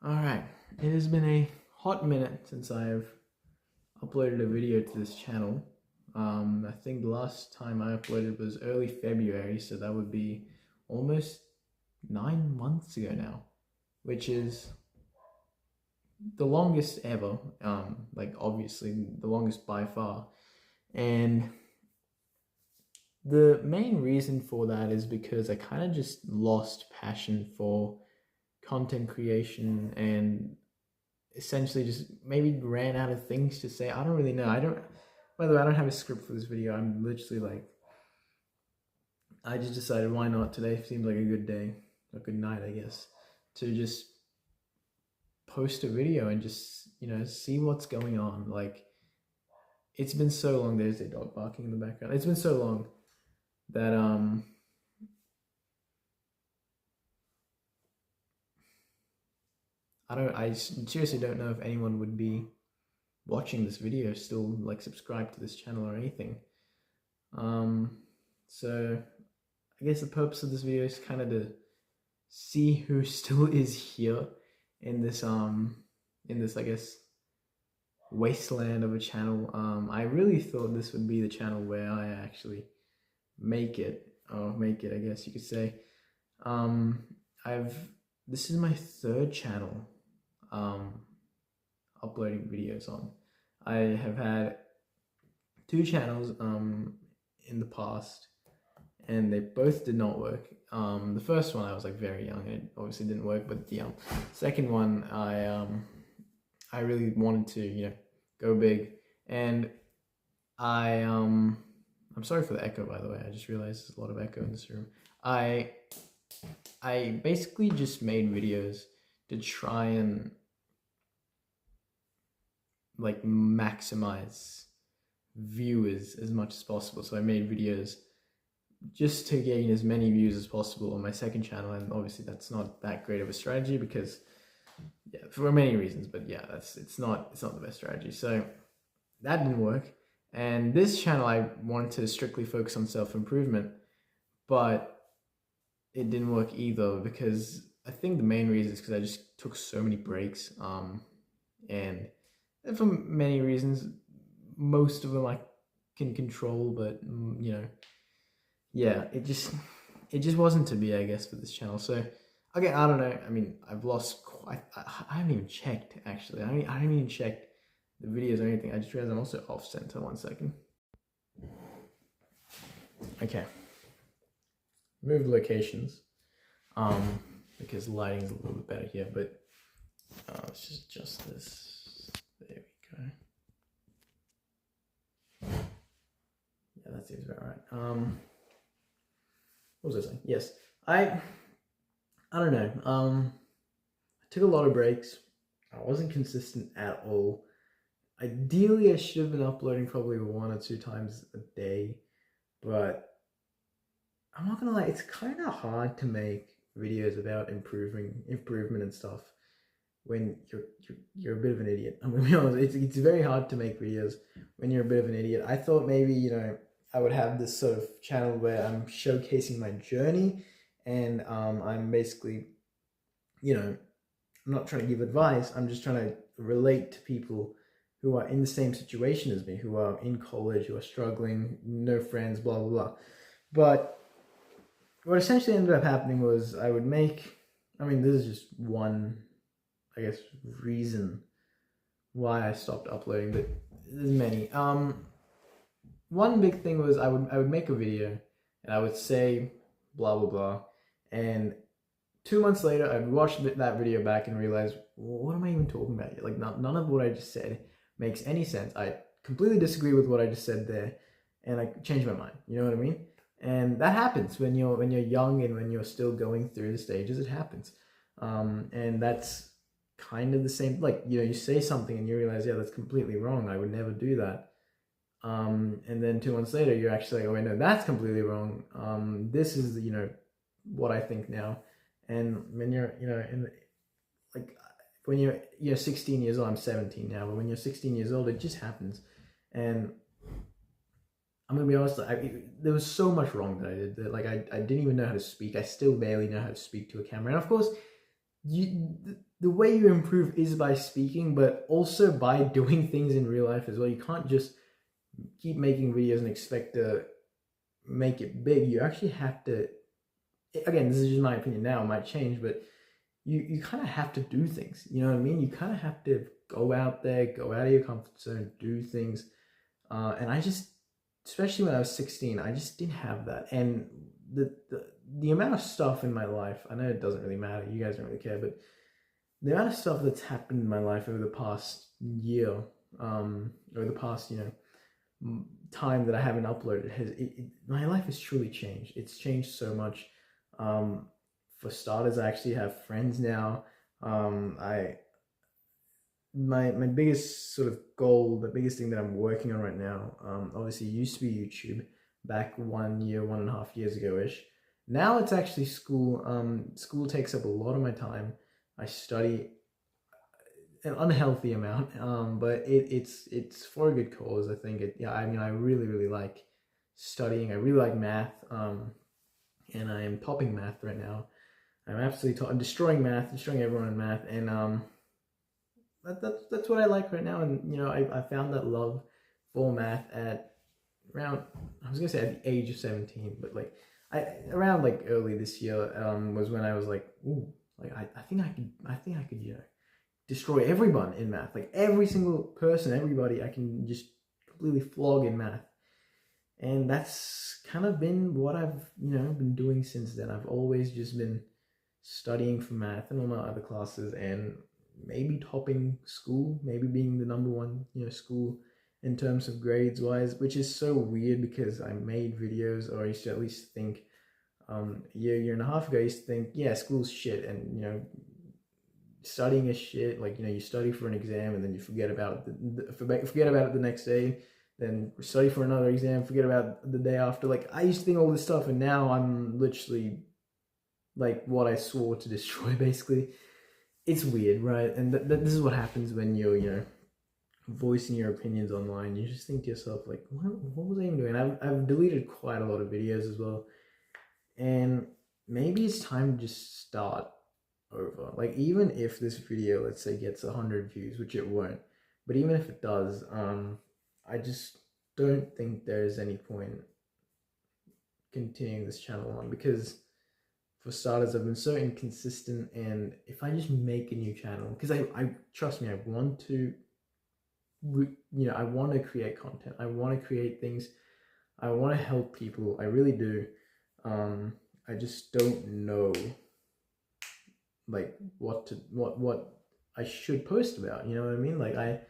Alright, it has been a hot minute since I've uploaded a video to this channel. I think the last time I uploaded was early February, so that would be almost 9 months ago now, which is the longest ever, like obviously the longest by far. And the main reason for that is because I kind of just lost passion for content creation and essentially just maybe ran out of things to say. I don't really know. By the way, I don't have a script for this video. I'm literally like, I just decided why not. Today seems like a good day, a good night, I guess, to just post a video and just, see what's going on. Like, it's been so long. There's a dog barking in the background. It's been so long that, I seriously don't know if anyone would be watching this video still like subscribe to this channel or anything. So I guess the purpose of this video is kind of to see who still is here in this I guess wasteland of a channel. I really thought this would be the channel where I actually make it, I guess you could say. This is my third channel uploading videos on. I have had two channels in the past, and they both did not work. The first one I was like very young, and it obviously didn't work. But the second one, I really wanted to go big, and I'm sorry for the echo, by the way. I just realized there's a lot of echo in this room. I basically just made videos to try and like maximize viewers as much as possible. So I made videos just to gain as many views as possible on my second channel, and obviously that's not that great of a strategy because for many reasons, but it's not the best strategy. So that didn't work. And this channel I wanted to strictly focus on self-improvement, but it didn't work either because I think the main reason is because I just took so many breaks, and for many reasons, most of them I can control, but it just wasn't to be, I guess, for this channel. So okay, I don't know. I mean, I've lost quite. I haven't even checked actually. I haven't even checked the videos or anything. I just realized I'm also off center. 1 second. Okay. Move locations. Because lighting's a little bit better here, but let's just adjust this. There we go. Yeah, that seems about right. What was I saying? Yes, I don't know. I took a lot of breaks. I wasn't consistent at all. Ideally, I should have been uploading probably 1 or 2 times a day, but I'm not gonna lie, it's kind of hard to make videos about improvement and stuff when you're a bit of an idiot. I'm gonna be honest, it's very hard to make videos when you're a bit of an idiot. I thought maybe I would have this sort of channel where I'm showcasing my journey, and I'm basically I'm not trying to give advice. I'm just trying to relate to people who are in the same situation as me, who are in college, who are struggling, no friends, blah blah blah. But what essentially ended up happening was I would make, this is just one, I guess, reason why I stopped uploading, but there's many. One big thing was I would make a video and I would say blah blah blah, and 2 months later I'd watch that video back and realize, well, what am I even talking about here? Like none of what I just said makes any sense. I completely disagree with what I just said there, and I changed my mind. You know what I mean? And that happens when you're young and when you're still going through the stages. It happens, and that's kind of the same. Like you say something and you realize, yeah, that's completely wrong. I would never do that. And then 2 months later, you're actually like, oh wait, no, that's completely wrong. This is what I think now. And when you're when you're 16 years old, I'm 17 now, but when you're 16 years old, it just happens. And I'm gonna be honest, there was so much wrong that I did that I didn't even know how to speak. I still barely know how to speak to a camera. And of course, the way you improve is by speaking, but also by doing things in real life as well. You can't just keep making videos and expect to make it big. You actually have to, again, this is just my opinion now, it might change, but you kind of have to do things. You know what I mean? You kind of have to go out there, go out of your comfort zone, do things. And I just, especially when I was 16, I just didn't have that. And the amount of stuff in my life, I know it doesn't really matter, you guys don't really care, but the amount of stuff that's happened in my life over the past year, or the past, time that I haven't uploaded, my life has truly changed. It's changed so much. For starters, I actually have friends now. My biggest sort of goal, the biggest thing that I'm working on right now, obviously used to be YouTube back 1.5 years ago ish. Now it's actually school. School takes up a lot of my time. I study an unhealthy amount, but it's for a good cause. I think I really like studying. I really like math, and I am topping math right now. I'm absolutely I'm destroying math, destroying everyone in math, and that's what I like right now. And I found that love for math at around, I was gonna say at the age of 17, but like around like early this year was when I was like, ooh, like I think I could destroy everyone in math, like every single person, everybody I can just completely flog in math. And that's kind of been what I've been doing since then. I've always just been studying for math and all my other classes, and maybe topping school, maybe being the number one school in terms of grades wise, which is so weird because I made videos, or I used to at least think a year and a half ago, I used to think, yeah, school's shit, and studying is shit. Like you study for an exam and then you forget about it the next day, then study for another exam, forget about the day after. Like I used to think all this stuff, and now I'm literally like what I swore to destroy, basically. It's weird, right? And this is what happens when you're voicing your opinions online. You just think to yourself, like, what was I even doing? I've deleted quite a lot of videos as well, and maybe it's time to just start over. Like, even if this video, let's say, gets 100 views, which it won't, but even if it does, I just don't think there's any point continuing this channel on, because for starters, I've been so inconsistent. And if I just make a new channel, because I trust me, I want to I want to create content, I want to create things, I want to help people, I really do. I just don't know like what I should post about, you know what I mean? Like I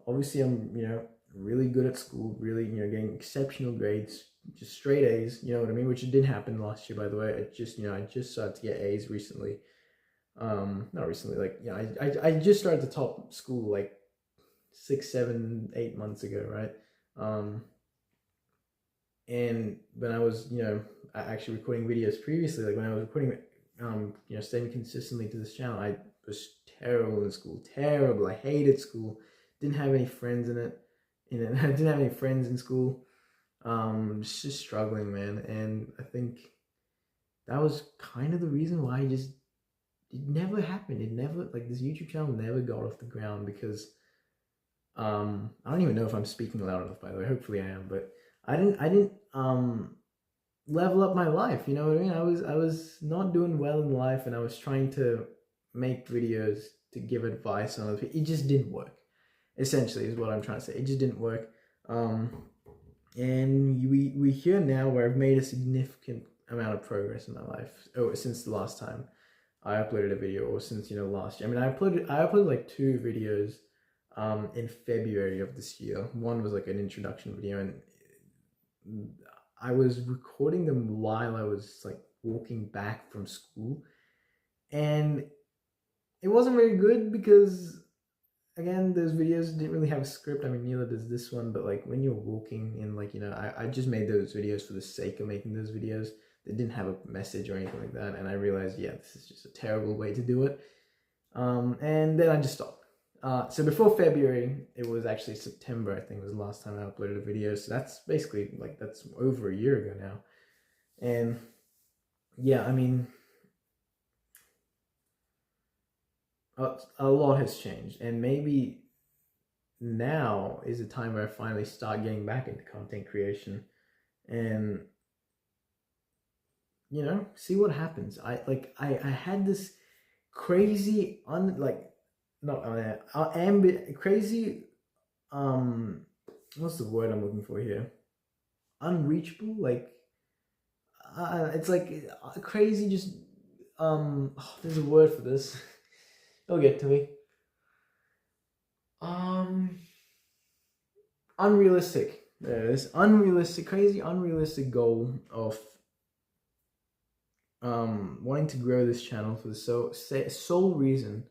obviously I'm really good at school, really getting exceptional grades, just straight A's, you know what I mean, which it didn't happen last year, by the way. It just I just started to get A's recently. Not recently, like I just started to top school like 6, 7, 8 months ago, right? And when I was actually recording videos previously, like when I was recording staying consistently to this channel, I was terrible in school, terrible. I hated school, didn't have any friends in it. I didn't have any friends in school. Just struggling, man. And I think that was kind of the reason why it never happened. It never, like, this YouTube channel never got off the ground, because I don't even know if I'm speaking loud enough, by the way. Hopefully I am, but I didn't level up my life, you know what I mean? I was not doing well in life, and I was trying to make videos to give advice on other people. It just didn't work, essentially, is what I'm trying to say. It just didn't work. And we here now, where I've made a significant amount of progress in my life since the last time I uploaded a video, or since last year. I mean, I uploaded like 2 videos in February of this year. One was like an introduction video, and I was recording them while I was like walking back from school, and it wasn't very good because, again, those videos didn't really have a script. I mean, neither does this one, but like when you're walking in, like, I just made those videos for the sake of making those videos. They didn't have a message or anything like that, and I realized, yeah, this is just a terrible way to do it. And then I just stopped. So before February, it was actually September, I think, was the last time I uploaded a video. So that's basically, like, that's over a year ago now. And yeah, I mean, a lot has changed, and maybe now is the time where I finally start getting back into content creation, and see what happens. I had this crazy not crazy what's the word I'm looking for here? Unreachable, it's like crazy, just there's a word for this. It'll get to me. Unrealistic. There it is. Unrealistic, crazy, unrealistic goal of wanting to grow this channel for the sole reason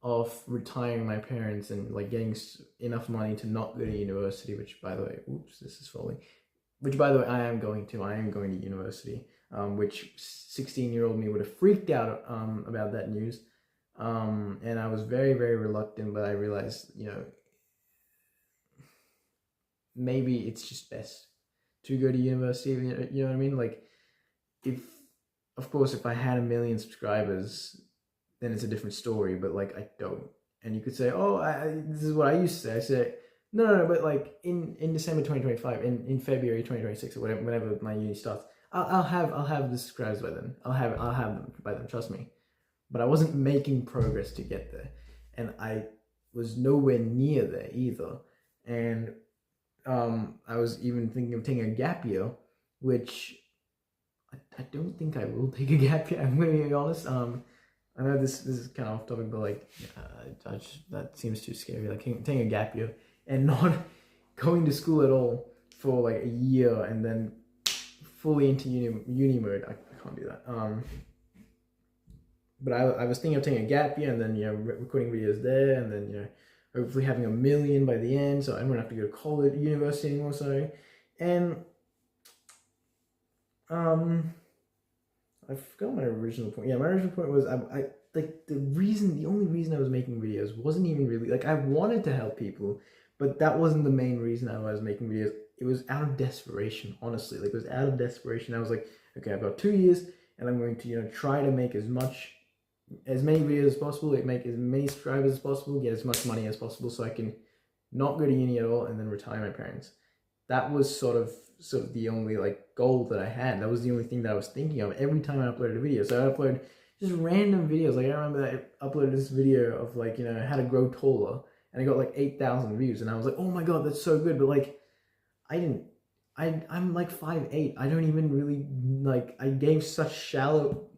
of retiring my parents and like getting enough money to not go to university. Which, by the way, oops, this is falling. Which, by the way, I am going to university. Which 16-year-old me would have freaked out about that news. And I was very, very reluctant, but I realized, maybe it's just best to go to university. You know what I mean? Like, of course, if I had 1 million subscribers, then it's a different story. But like, I don't. And you could say, oh, this is what I used to say. I say, no. But like in December 2025, in February 2026, or whenever my uni starts, I'll have the subscribers by then. I'll have them by then. Trust me. But I wasn't making progress to get there, and I was nowhere near there either. And I was even thinking of taking a gap year, which I don't think I will take a gap year. I'm going to be honest. I know this is kind of off topic, but like, that seems too scary. Like taking a gap year and not going to school at all for like a year and then fully into uni mode. I can't do that. But I was thinking of taking a gap year and then recording videos there, and then hopefully having 1 million by the end, so I won't have to go to college, university anymore. Sorry, and I forgot my original point. Yeah, my original point was I like the only reason I was making videos wasn't even really like I wanted to help people, but that wasn't the main reason I was making videos. It was out of desperation, honestly. Like, it was out of desperation. I was like, okay, I've got 2 years, and I'm going to try to make as many videos as possible, make as many subscribers as possible, get as much money as possible, so I can not go to uni at all and then retire my parents. That was sort of the only like goal that I had. That was the only thing that I was thinking of every time I uploaded a video. So I uploaded just random videos. Like, I remember that I uploaded this video of like how to grow taller, and I got like 8,000 views, and I was like, oh my god, that's so good. But like, I'm like 5'8". I don't even really like. I gave such shallow.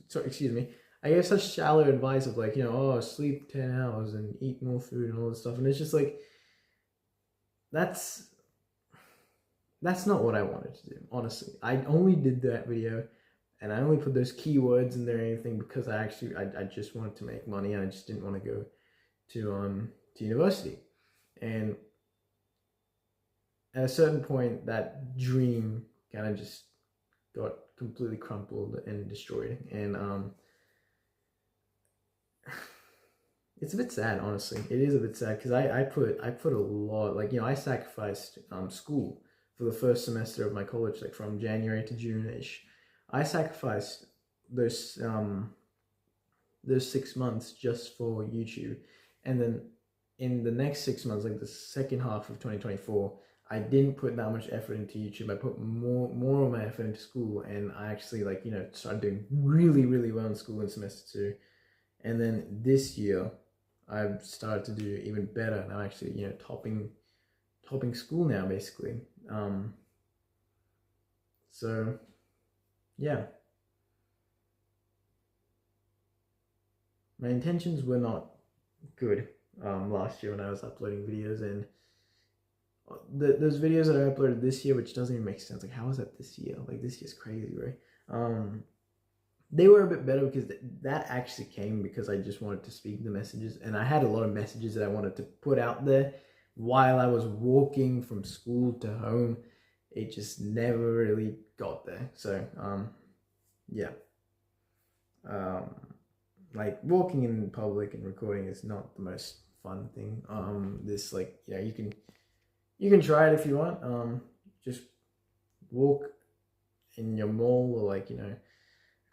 Sorry, excuse me. I gave such shallow advice of like, sleep 10 hours and eat more food and all this stuff. And it's just like, that's not what I wanted to do, honestly. I only did that video and I only put those keywords in there and anything because I just wanted to make money, and I just didn't want to go to university. And at a certain point, that dream kind of just got completely crumpled and destroyed. And it's a bit sad, honestly. It is a bit sad because I put a lot, like, I sacrificed school for the first semester of my college, like from January to June-ish. I sacrificed those 6 months just for YouTube. And then in the next 6 months, like the second half of 2024, I didn't put that much effort into YouTube. I put more of my effort into school, and I actually started doing really, really well in school in semester 2. And then this year, I've started to do even better, and I'm actually topping school now, basically. So yeah, my intentions were not good last year when I was uploading videos, and those videos that I uploaded this year, which doesn't even make sense. Like, how is that this year? Like, this year's crazy, right? They were a bit better because that actually came because I just wanted to speak the messages, and I had a lot of messages that I wanted to put out there while I was walking from school to home. It just never really got there. So yeah, like, walking in public and recording is not the most fun thing. You can try it if you want. Just walk in your mall, or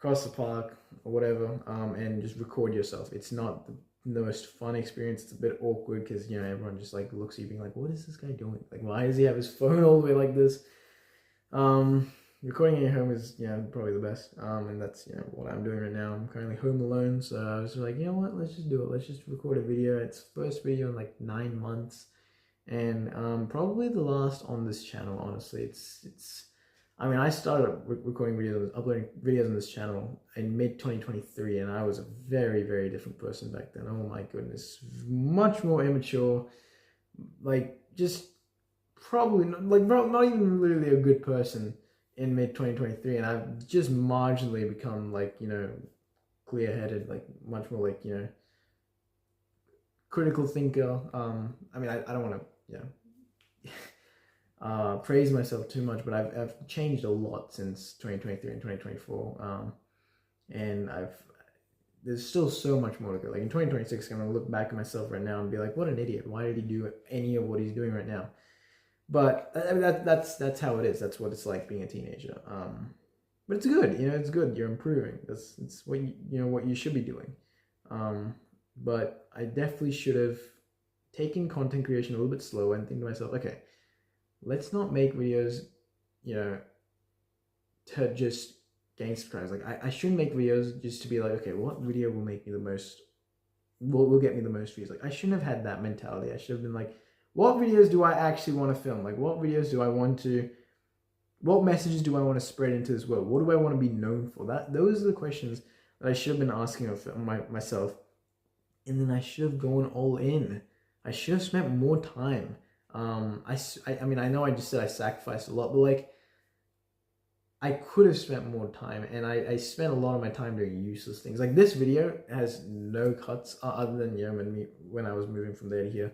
across the park or whatever, and just record yourself. It's not the most fun experience. It's a bit awkward because, you know, everyone just like looks at you being like, what is this guy doing? Like, why does he have his phone all the way like this? Recording in your home is, yeah, probably the best. And that's, you know, what I'm doing right now. I'm currently home alone, so I was like, you know what, let's just do it. Let's just record a video. It's first video in like 9 months, and probably the last on this channel. Honestly, it's. I mean, I started recording videos, uploading videos on this channel in mid-2023, and I was a very, very different person back then. Oh my goodness, much more immature, like just probably not even really a good person in mid-2023, and I've just marginally become, like, you know, clear-headed, like much more like, you know, critical thinker. I mean, I don't want to, you know, praise myself too much, but I've changed a lot since 2023 and 2024, and there's still so much more to go. Like in 2026, I'm gonna look back at myself right now and be like, what an idiot! Why did he do any of what he's doing right now? But I mean, that's how it is. That's what it's like being a teenager. But it's good, you know. It's good. You're improving. It's what you know what you should be doing. But I definitely should have taken content creation a little bit slower and think to myself, okay, let's not make videos, you know, to just gain subscribers. Like I shouldn't make videos just to be like, okay, what video will make me the most, will get me the most views. Like I shouldn't have had that mentality. I should have been like, what videos do I actually want to film? Like what videos do I want to, what messages do I want to spread into this world? What do I want to be known for? Those are the questions that I should have been asking of myself. And then I should have gone all in. I should have spent more time. I mean, I know I just said I sacrificed a lot, but like, I could have spent more time, and I spent a lot of my time doing useless things. Like this video has no cuts other than, you know, when I was moving from there to here.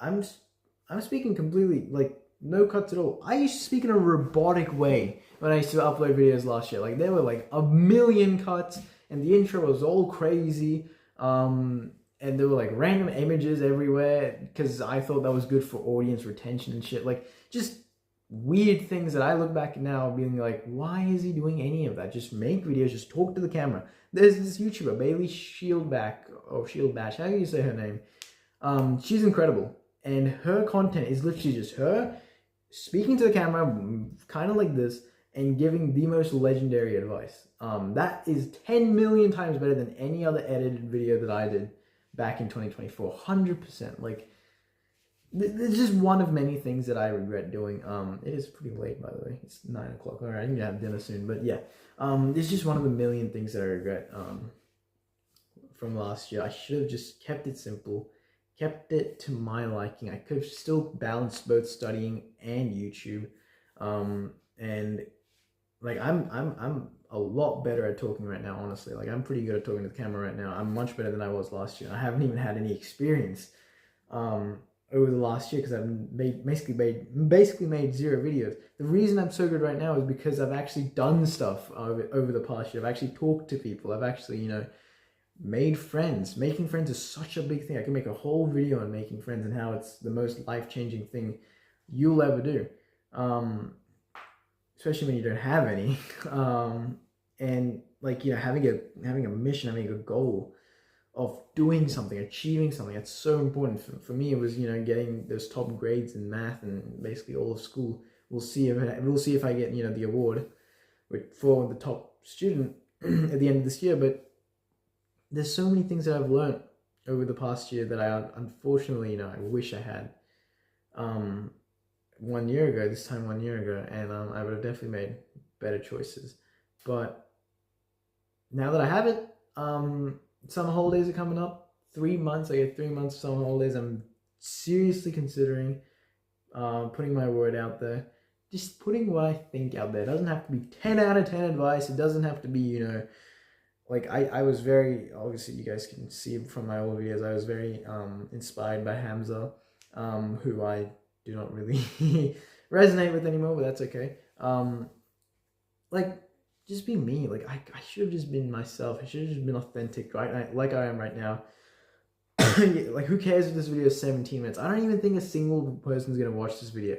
I'm speaking completely, like, no cuts at all. I used to speak in a robotic way when I used to upload videos last year. Like there were like a million cuts, and the intro was all crazy. And there were like random images everywhere because I thought that was good for audience retention and shit. Like just weird things that I look back now being like, why is he doing any of that? Just make videos, just talk to the camera. There's this YouTuber, Bailey Shieldbatch, how do you say her name? She's incredible, and her content is literally just her speaking to the camera kind of like this and giving the most legendary advice. That is 10 million times better than any other edited video that I did back in 2024. 100%. Like it's just one of many things that I regret doing. It is pretty late, by the way. It's 9 o'clock. All right, I'm gonna have dinner soon. But yeah, it's just one of the million things that I regret from last year. I should have just kept it simple, kept it to my liking. I could have still balanced both studying and YouTube, and like I'm a lot better at talking right now. Honestly, like I'm pretty good at talking to the camera right now. I'm much better than I was last year. I haven't even had any experience over the last year because I've basically made 0 videos. The reason I'm so good right now is because I've actually done stuff over the past year. I've actually talked to people. I've actually, you know, made friends. Making friends is such a big thing. I can make a whole video on making friends and how it's the most life-changing thing you'll ever do, especially when you don't have any. And like, you know, having a mission, having a goal of doing something, achieving something. That's so important. For me, it was, you know, getting those top grades in math and basically all of school. We'll see if I get, you know, the award for the top student at the end of this year. But there's so many things that I've learned over the past year that I unfortunately, you know, I wish I had 1 year ago, this time 1 year ago, and I would have definitely made better choices. But now that I have it, summer holidays are coming up. 3 months, I get 3 months of summer holidays. I'm seriously considering putting my word out there. Just putting what I think out there. It doesn't have to be 10 out of 10 advice. It doesn't have to be, you know, like I was very, obviously you guys can see from my old videos, I was very inspired by Hamza, who I do not really resonate with anymore, but that's okay. Like, just be me. Like I should have just been myself. I should have just been authentic, right? Like I am right now. Like, who cares if this video is 17 minutes? I don't even think a single person's gonna watch this video.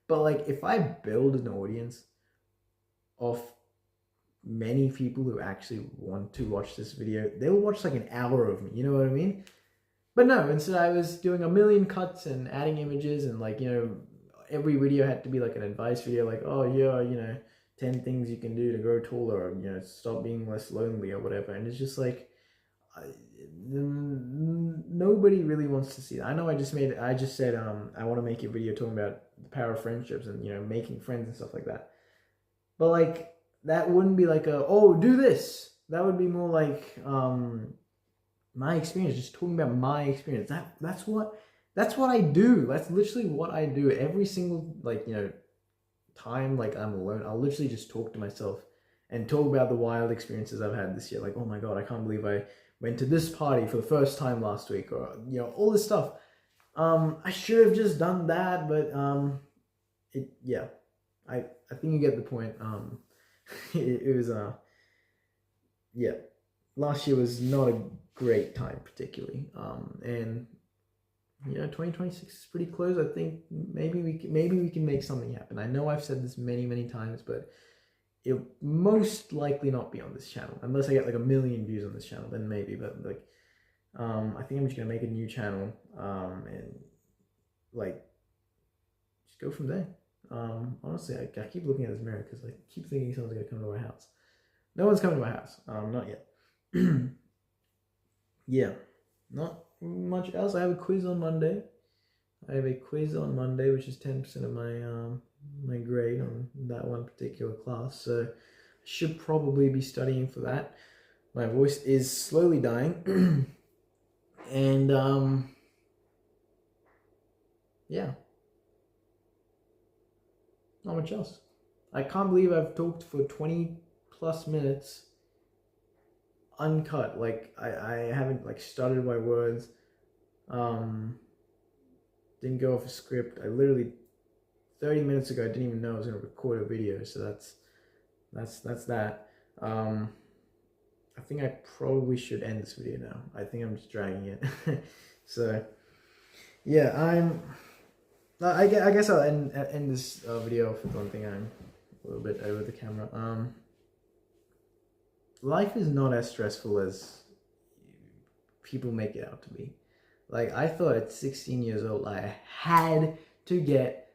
But like, if I build an audience of many people who actually want to watch this video, they'll watch like an hour of me, you know what I mean? But no, instead I was doing a million cuts and adding images, and like, every video had to be like an advice video, like, oh yeah, 10 things you can do to grow taller, or, stop being less lonely or whatever. And it's just like, nobody really wants to see that. I know I just said, I want to make a video talking about the power of friendships and, making friends and stuff like that. But like, that wouldn't be like oh, do this. That would be more like, my experience, just talking about my experience. That's what I do. That's literally what I do every single, like, time like I'm alone. I'll literally just talk to myself and talk about the wild experiences I've had this year. Like, oh my god, I can't believe I went to this party for the first time last week, or all this stuff. I should have just done that, but I think you get the point. It was last year was not a great time particularly, and 2026 is pretty close. I think maybe we can make something happen. I know I've said this many times, but it'll most likely not be on this channel unless I get like 1 million views on this channel. Then maybe, but like, I think I'm just gonna make a new channel, and like just go from there. Honestly, I keep looking at this mirror because I keep thinking someone's gonna come to my house. No one's coming to my house. Not yet. Yeah, not much else. I have a quiz on Monday. Which is 10% of my grade on that one particular class. So I should probably be studying for that. My voice is slowly dying. And yeah. Not much else. I can't believe I've talked for 20 plus minutes uncut. Like, I haven't like stuttered my words. Didn't go off a script. I literally 30 minutes ago I didn't even know I was gonna record a video, so that's that. I think I probably should end this video now. I think I'm just dragging it. So yeah, I guess I'll end this video off with one thing. I'm a little bit over the camera. Life is not as stressful as people make it out to be. Like, I thought at 16 years old, I had to get,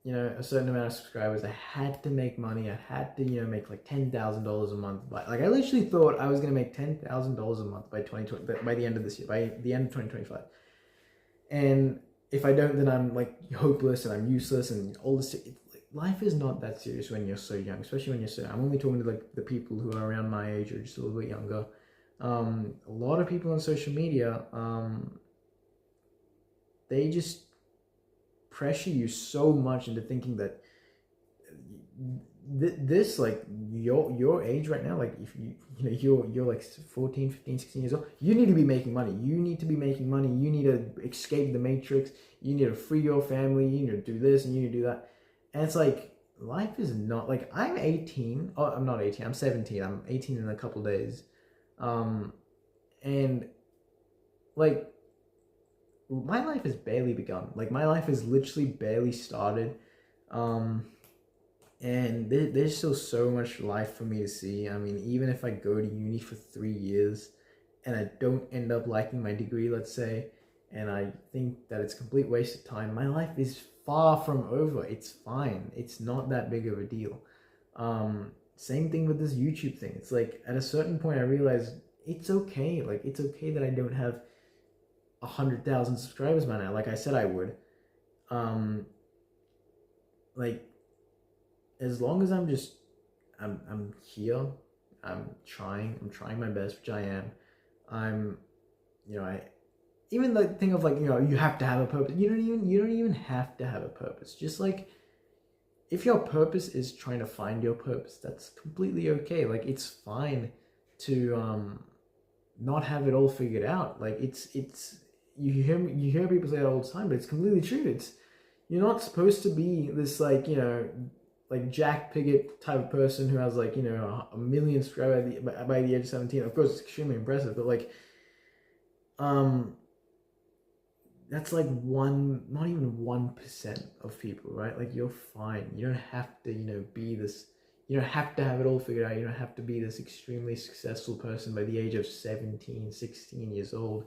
a certain amount of subscribers. I had to make money. I had to, make like $10,000 a month. Like, I literally thought I was going to make $10,000 a month by the end of this year, by the end of 2025. And if I don't, then I'm like hopeless and I'm useless and all this. Life is not that serious when you're so young, especially when you're so. I'm only talking to like the people who are around my age or just a little bit younger. A lot of people on social media, they just pressure you so much into thinking that this, like, your age right now, like, if you're like 14, 15, 16 years old, you need to be making money. You need to be making money. You need to escape the matrix. You need to free your family. You need to do this and you need to do that. And it's like, life is not like, I'm 18. Oh, I'm not 18. I'm 17. I'm 18 in a couple days. And like, my life has barely begun. Like, my life has literally barely started. And there's still so much life for me to see. I mean, even if I go to uni for 3 years and I don't end up liking my degree, let's say, and I think that it's a complete waste of time, my life is far from over. It's fine. It's not that big of a deal. Same thing with this YouTube thing. It's like, at a certain point I realized it's okay. Like, it's okay that I don't have 100,000 subscribers by now, like I said I would. Like, as long as I'm here, I'm trying my best, which I am. Even the thing of like, you have to have a purpose. You don't even have to have a purpose. Just like, if your purpose is trying to find your purpose, that's completely okay. Like, it's fine to not have it all figured out. Like, it's you hear people say it all the time, but it's completely true. You're not supposed to be this, like, like Jack Piggott type of person who has like, 1 million subscribers by the age of 17. Of course, it's extremely impressive, but like, that's like not even 1% of people, right? Like, you're fine. You don't have to, be this you don't have to have it all figured out. You don't have to be this extremely successful person by the age of 17, 16 years old.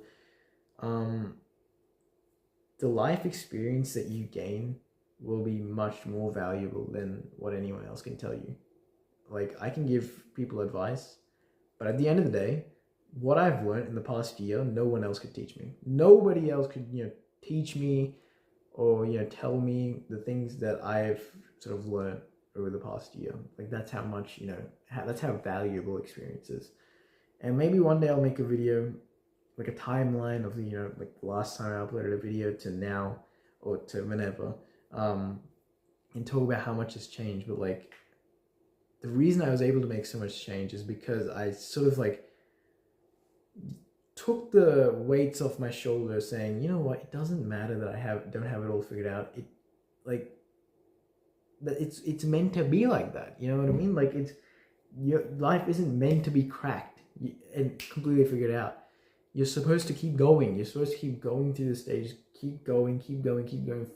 The life experience that you gain will be much more valuable than what anyone else can tell you. Like, I can give people advice, but at the end of the day, what I've learned in the past year, no one else could teach me. Nobody else could, teach me or, tell me the things that I've sort of learned over the past year. Like, that's how much, that's how valuable experience is. And maybe one day I'll make a video, like a timeline of the, like the last time I uploaded a video to now, or to whenever, and talk about how much has changed. But like, the reason I was able to make so much change is because I sort of like took the weights off my shoulders, saying, you know what, it doesn't matter that I don't have it all figured out. It, like, that it's meant to be like that. You know what I mean? Like, your life isn't meant to be cracked and completely figured out. You're supposed to keep going. You're supposed to keep going through the stages. Keep going, keep going, keep going.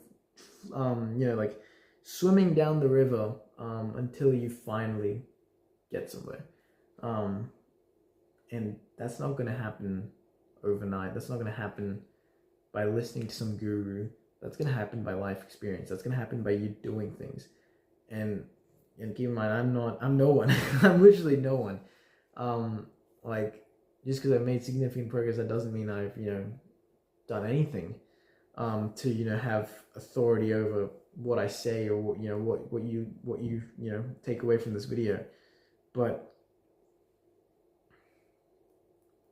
Like swimming down the river until you finally get somewhere. And that's not going to happen overnight. That's not going to happen by listening to some guru. That's going to happen by life experience. That's going to happen by you doing things. And keep in mind, I'm no one. I'm literally no one. Like, just because I've made significant progress, that doesn't mean I've, done anything to, have authority over what I say or what you take away from this video. But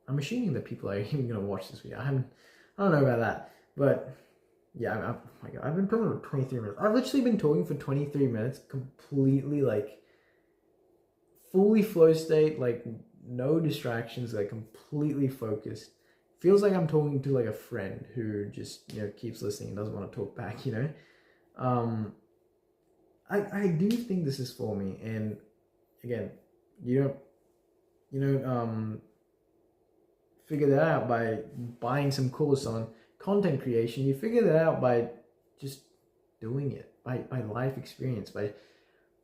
I'm assuming that people are even going to watch this video. I don't know about that, but yeah, oh my God, I've been talking for 23 minutes. I've literally been talking for 23 minutes, completely like fully flow state, like no distractions, like completely focused. Feels like I'm talking to like a friend who just, keeps listening and doesn't want to talk back, I do think this is for me. And again, you don't figure that out by buying some course on content creation. You figure that out by just doing it, by life experience, by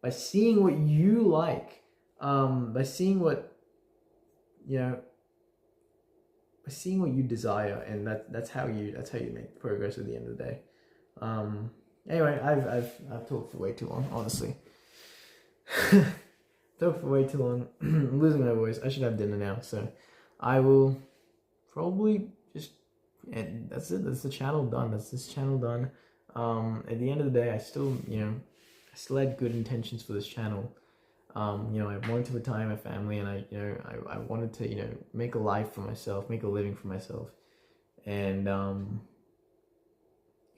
seeing what you like, by seeing what by seeing what you desire, and that's how you make progress at the end of the day. Anyway, I've talked for way too long, honestly. Talked for way too long. I'm losing my voice. I should have dinner now, so I will probably just, and that's it. That's the channel done. That's this channel done. At the end of the day, I still had good intentions for this channel. I wanted to retire my family, and I wanted to, make a life for myself, make a living for myself. And,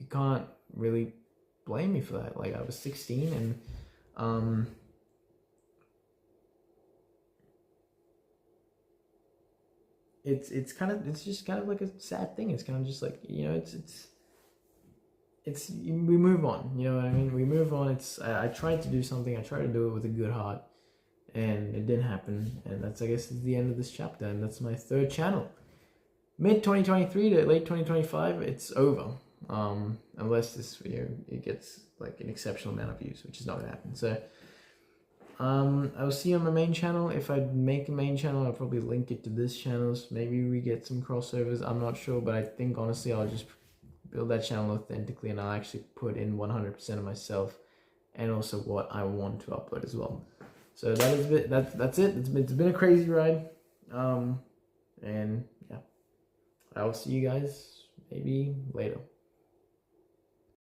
you can't really blame me for that. Like, I was 16 and, it's just kind of like a sad thing. It's kind of just like, we move on, you know what I mean? We move on. I tried to do something. I tried to do it with a good heart, and it didn't happen. And that's, I guess, the end of this chapter. And that's my third channel. Mid 2023 to late 2025, it's over. Unless this video, it gets like an exceptional amount of views, which is not gonna happen. So, I'll see you on my main channel. If I make a main channel, I'll probably link it to this channel. So maybe we get some crossovers. I'm not sure, but I think honestly, I'll just build that channel authentically, and I'll actually put in 100% of myself and also what I want to upload as well. So that's it. It's been a crazy ride. And yeah, I'll see you guys maybe later.